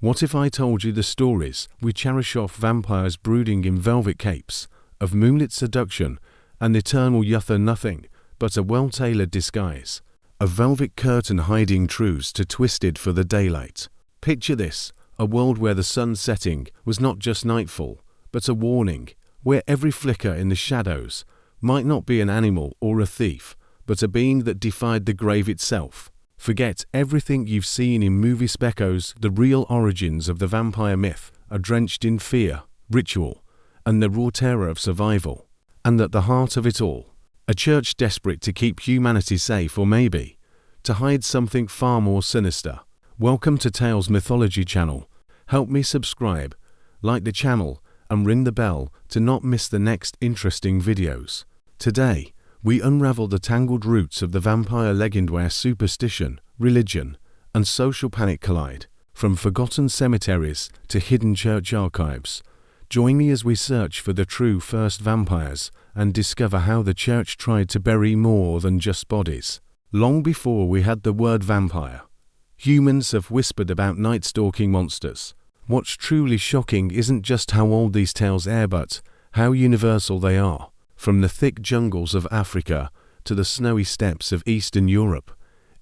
What if I told you the stories we cherish of vampires brooding in velvet capes, of moonlit seduction and eternal yuther nothing but a well-tailored disguise, a velvet curtain hiding truths too twisted for the daylight? Picture this, a world where the sun's setting was not just nightfall, but a warning, where every flicker in the shadows might not be an animal or a thief, but a being that defied the grave itself. Forget everything you've seen in movie speckos. The real origins of the vampire myth are drenched in fear, ritual, and the raw terror of survival. And at the heart of it all, a church desperate to keep humanity safe, or maybe to hide something far more sinister. Welcome to Tales Mythology channel. Help me subscribe, like the channel, and ring the bell to not miss the next interesting videos. Today, we unravel the tangled roots of the vampire legend where superstition, religion, and social panic collide, from forgotten cemeteries to hidden church archives. Join me as we search for the true first vampires and discover how the church tried to bury more than just bodies. Long before we had the word vampire, humans have whispered about night-stalking monsters. What's truly shocking isn't just how old these tales are, but how universal they are. From the thick jungles of Africa to the snowy steppes of Eastern Europe,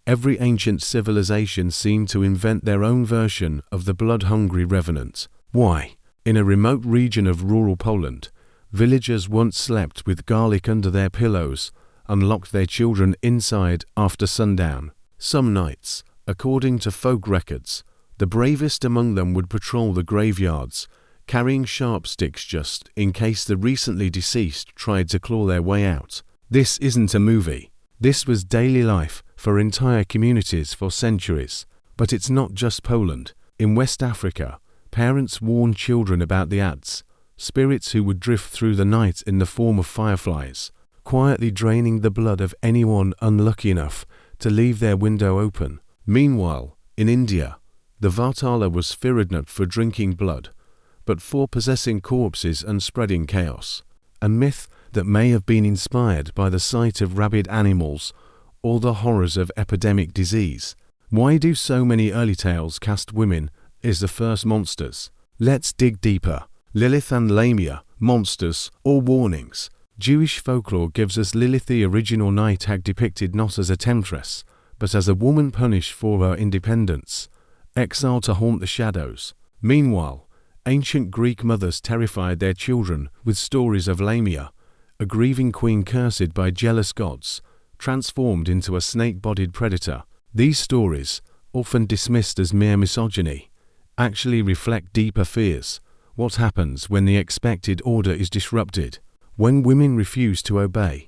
every ancient civilization seemed to invent their own version of the blood-hungry revenant. Why? In a remote region of rural Poland, villagers once slept with garlic under their pillows and locked their children inside after sundown. Some nights, according to folk records, the bravest among them would patrol the graveyards, carrying sharp sticks just in case the recently deceased tried to claw their way out. This isn't a movie. This was daily life for entire communities for centuries. But it's not just Poland. In West Africa, parents warned children about the ads, spirits who would drift through the night in the form of fireflies, quietly draining the blood of anyone unlucky enough to leave their window open. Meanwhile, in India, the Vatala was feared not for drinking blood, but for possessing corpses and spreading chaos. A myth that may have been inspired by the sight of rabid animals or the horrors of epidemic disease. Why do so many early tales cast women as the first monsters? Let's dig deeper. Lilith and Lamia, monsters or warnings. Jewish folklore gives us Lilith, the original night hag, depicted not as a temptress, but as a woman punished for her independence, exiled to haunt the shadows. Meanwhile, ancient Greek mothers terrified their children with stories of Lamia, a grieving queen cursed by jealous gods, transformed into a snake-bodied predator. These stories, often dismissed as mere misogyny, actually reflect deeper fears. What happens when the expected order is disrupted? When women refuse to obey,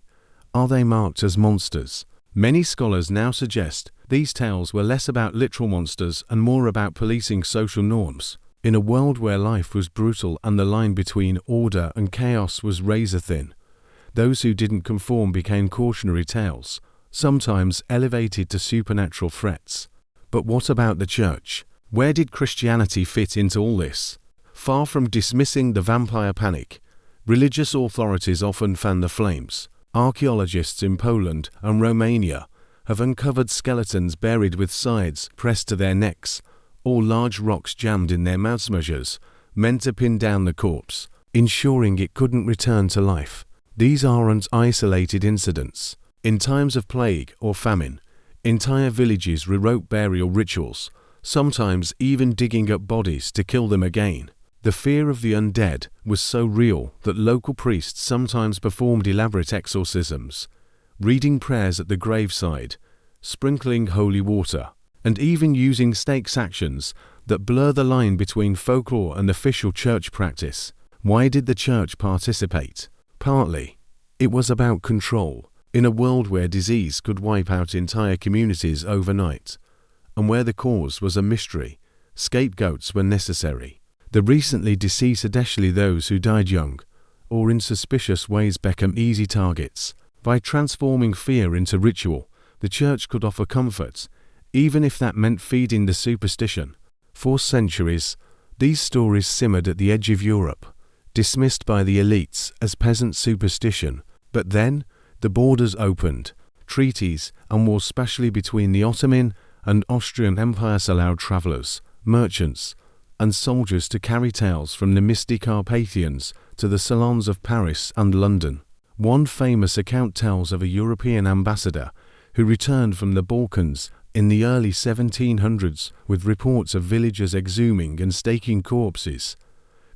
are they marked as monsters? Many scholars now suggest these tales were less about literal monsters and more about policing social norms. In a world where life was brutal and the line between order and chaos was razor-thin, those who didn't conform became cautionary tales, sometimes elevated to supernatural threats. But what about the church? Where did Christianity fit into all this? Far from dismissing the vampire panic, religious authorities often fan the flames. Archaeologists in Poland and Romania have uncovered skeletons buried with sides pressed to their necks, or large rocks jammed in their mouth measures, meant to pin down the corpse, ensuring it couldn't return to life. These aren't isolated incidents. In times of plague or famine, entire villages rewrote burial rituals, sometimes even digging up bodies to kill them again. The fear of the undead was so real that local priests sometimes performed elaborate exorcisms, reading prayers at the graveside, sprinkling holy water, and even using stakes actions that blur the line between folklore and official church practice. Why did the church participate? Partly, it was about control. In a world where disease could wipe out entire communities overnight, and where the cause was a mystery, scapegoats were necessary. The recently deceased, especially those who died young or in suspicious ways, become easy targets. By transforming fear into ritual, the church could offer comfort, even if that meant feeding the superstition. For centuries, these stories simmered at the edge of Europe, dismissed by the elites as peasant superstition. But then, the borders opened. Treaties and wars, especially between the Ottoman and Austrian empires, allowed travelers, merchants, and soldiers to carry tales from the misty Carpathians to the salons of Paris and London. One famous account tells of a European ambassador who returned from the Balkans in the early 1700s with reports of villagers exhuming and staking corpses,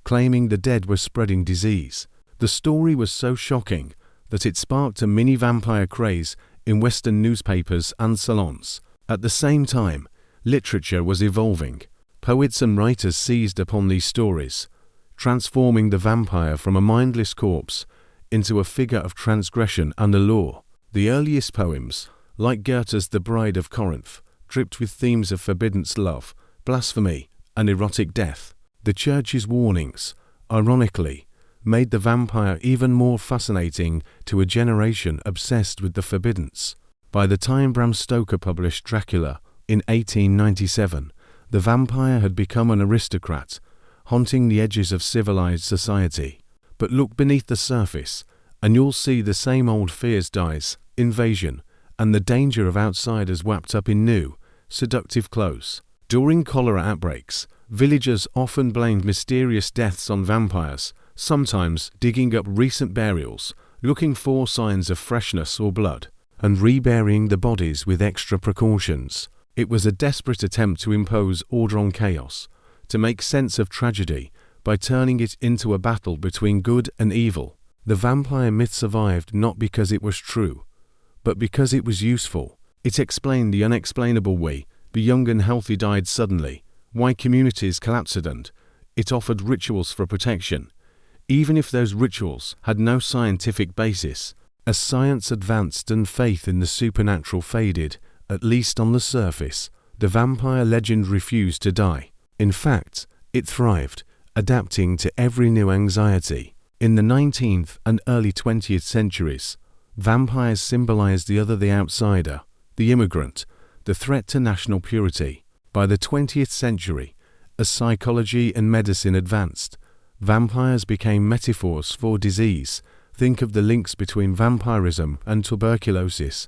claiming the dead were spreading disease. The story was so shocking that it sparked a mini-vampire craze in Western newspapers and salons. At the same time, literature was evolving. Poets and writers seized upon these stories, transforming the vampire from a mindless corpse into a figure of transgression and allure. The earliest poems, like Goethe's The Bride of Corinth, dripped with themes of forbidden love, blasphemy, and erotic death. The Church's warnings, ironically, made the vampire even more fascinating to a generation obsessed with the forbiddens. By the time Bram Stoker published Dracula in 1897, the vampire had become an aristocrat, haunting the edges of civilized society. But look beneath the surface, and you'll see the same old fears: dyes, invasion, and the danger of outsiders wrapped up in new, seductive clothes. During cholera outbreaks, villagers often blamed mysterious deaths on vampires, sometimes digging up recent burials, looking for signs of freshness or blood, and reburying the bodies with extra precautions. It was a desperate attempt to impose order on chaos, to make sense of tragedy by turning it into a battle between good and evil. The vampire myth survived not because it was true, but because it was useful. It explained the unexplainable: why the young and healthy died suddenly, why communities collapsed, and it offered rituals for protection, even if those rituals had no scientific basis. As science advanced and faith in the supernatural faded, at least on the surface, the vampire legend refused to die. In fact, it thrived, adapting to every new anxiety. In the 19th and early 20th centuries, vampires symbolized the other, the outsider, the immigrant, the threat to national purity. By the 20th century, as psychology and medicine advanced, vampires became metaphors for disease. Think of the links between vampirism and tuberculosis,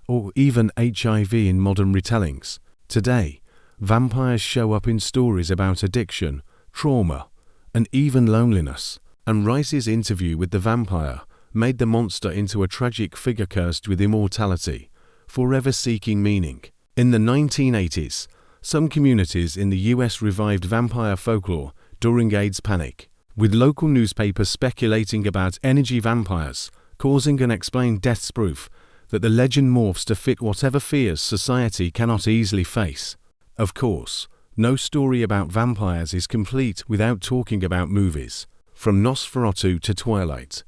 or even HIV in modern retellings. Today, vampires show up in stories about addiction, trauma, and even loneliness. And Rice's interview with the vampire made the monster into a tragic figure cursed with immortality, forever seeking meaning. In the 1980s, some communities in the US revived vampire folklore during AIDS panic, with local newspapers speculating about energy vampires, causing unexplained deaths, proof that the legend morphs to fit whatever fears society cannot easily face. Of course, no story about vampires is complete without talking about movies. From Nosferatu to Twilight,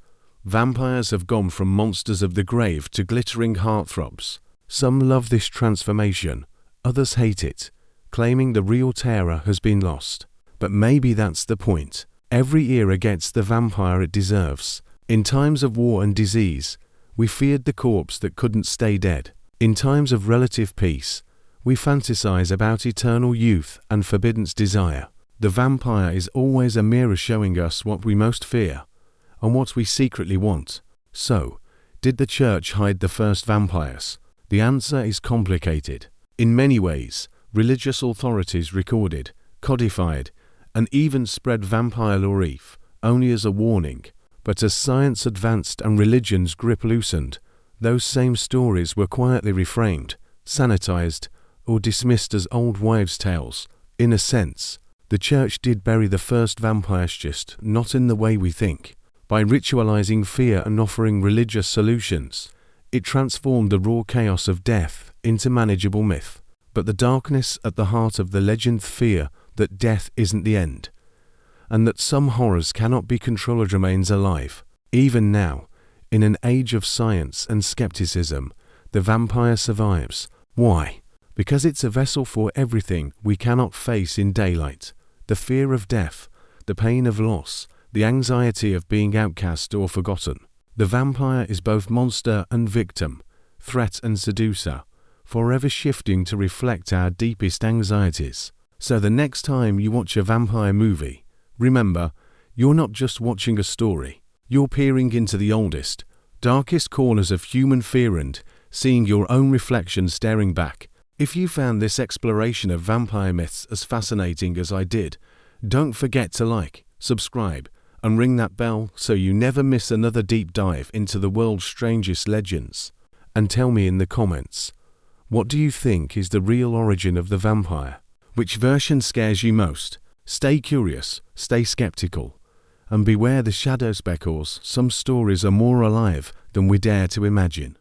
vampires have gone from monsters of the grave to glittering heartthrobs. Some love this transformation, others hate it, claiming the real terror has been lost. But maybe that's the point. Every era gets the vampire it deserves. In times of war and disease, we feared the corpse that couldn't stay dead. In times of relative peace, we fantasize about eternal youth and forbidden desire. The vampire is always a mirror showing us what we most fear and what we secretly want. So, did the church hide the first vampires? The answer is complicated. In many ways, religious authorities recorded, codified, and even spread vampire lore only as a warning. But as science advanced and religion's grip loosened, those same stories were quietly reframed, sanitized, or dismissed as old wives' tales. In a sense, the church did bury the first vampires, just not in the way we think. By ritualizing fear and offering religious solutions, it transformed the raw chaos of death into manageable myth. But the darkness at the heart of the legend, fear that death isn't the end, and that some horrors cannot be controlled, remains alive. Even now, in an age of science and skepticism, the vampire survives. Why? Because it's a vessel for everything we cannot face in daylight. The fear of death, the pain of loss, the anxiety of being outcast or forgotten. The vampire is both monster and victim, threat and seducer, forever shifting to reflect our deepest anxieties. So the next time you watch a vampire movie, remember, you're not just watching a story. You're peering into the oldest, darkest corners of human fear and seeing your own reflection staring back. If you found this exploration of vampire myths as fascinating as I did, Don't forget to like, subscribe, and ring that bell so you never miss another deep dive into the world's strangest legends. And tell me in the comments, what do you think is the real origin of the vampire? Which version scares you most? Stay curious, stay skeptical, and beware the shadow speckles. Some stories are more alive than we dare to imagine.